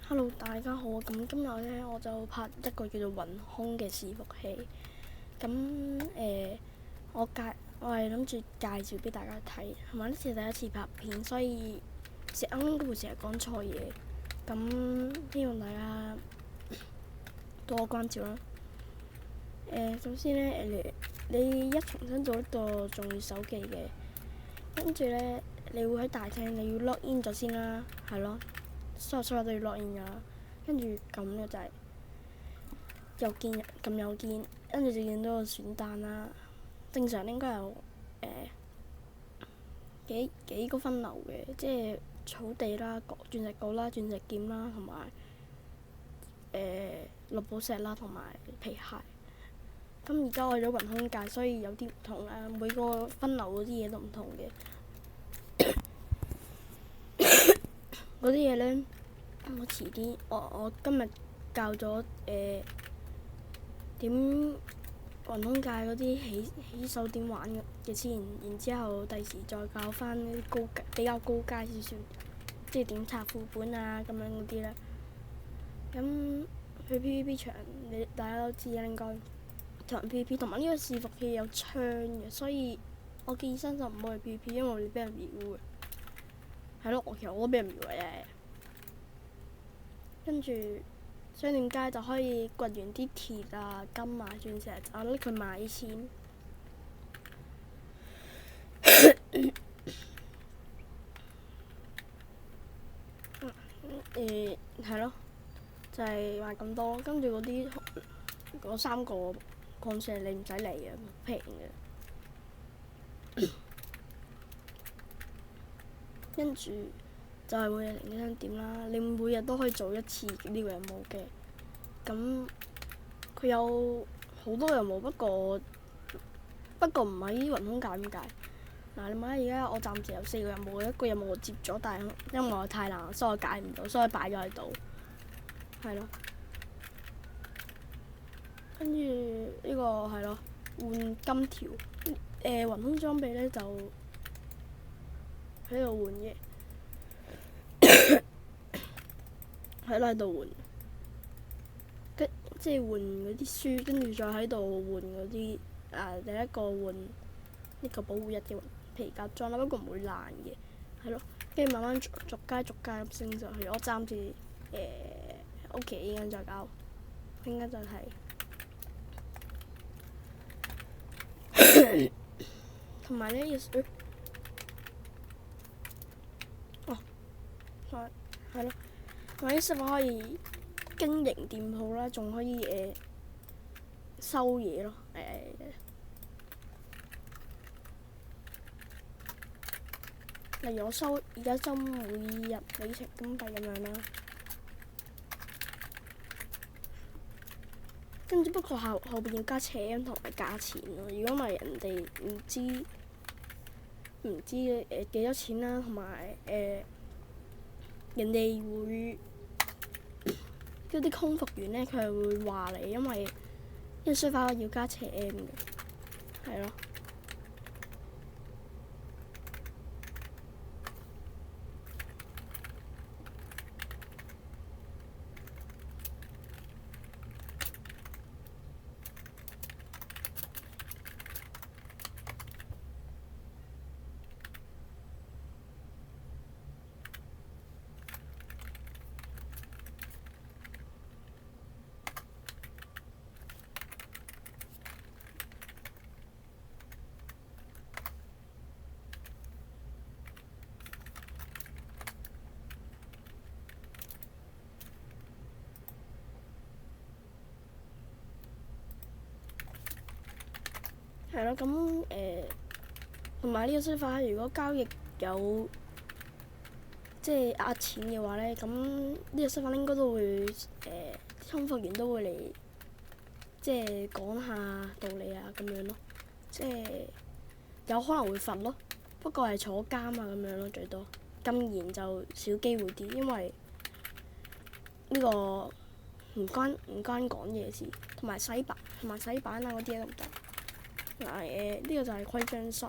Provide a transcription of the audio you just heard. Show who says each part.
Speaker 1: Hello，大家好啊！咁今日咧我就拍一個叫做雲空嘅伺服器。咁我係諗住介紹俾大家睇，同埋呢次第一次拍片，所以啱啱應該會成日講錯嘢。咁希望大家多關照啦。首先咧你一重新做一個重要手記嘅，跟住咧你會喺大廳你要 log in 咗先啦，係咯，所有都要 log in 㗎啦。跟住撳個掣，右鍵撳右鍵，跟住就見到個選單啦。正常應該有幾個分流嘅，即係草地啦、鑽石鎬啦、鑽石劍啦，同埋綠寶石啦，同埋皮鞋。咁而家我咗雲空界，所以有啲唔同啦。每個分流嗰啲嘢都唔同嘅。嗰啲嘢咧，我遲啲我今日教咗點雲空界嗰啲起手點玩嘅先，然之後第時再教翻啲比較高階少少，即係點拆副本啊咁樣嗰啲啦。咁去 PVP 場，大家都知啦，應該同人 PVP，同埋呢個伺服器有槍嘅，所以我建議新手唔好去 PVP，因為我會俾人秒嘅。係咯，其實我都俾人秒嘅。跟住商店街就可以掘完啲鐵啊、金啊、鑽石，就拎佢買錢。係咯，就係賣咁多。跟住嗰3個礦石你唔使嚟嘅，平嘅。跟住就係每日零點點啦，你每日都可以做一次呢個任務嘅。咁佢有好多任務，不過唔喺雲空界咁解。嗱，你睇下而家我暫時有4個任務，一個任務我接咗，但係因為我太難，所以我解唔到，所以擺咗喺度。係咯。跟住呢個係咯，換金條。雲空裝備咧就喺度換嘅。喺度換，即係換嗰啲書，跟住再喺度換嗰啲第一個換呢個保護1嘅皮甲裝啦，不過唔會爛嘅，係咯。跟住慢慢逐階咁升上去。我暫時屋企應該再搞，應該就係同埋呢要係咯。同埋啲server可以經營店鋪啦，仲可以收嘢咯。例如我而家收每日里程金幣咁樣啦。跟住不過後邊要加尺同埋價錢咯。如果唔係人哋唔知幾多錢啦，同埋人哋會嗰啲空服員咧，佢係會話你，因為書法要加斜 M 嘅，係咯。係咯，咁同埋呢個書法，如果交易有即係呃錢嘅話咧，咁呢個書法應該都會空服員都會嚟，即係講下道理啊咁樣咯，即係有可能會罰咯，不過係坐監啊咁樣咯，最多禁言就少機會啲，因為呢個唔關講嘢事，同埋洗版啊嗰啲都唔得。嗱呢個就係規章室。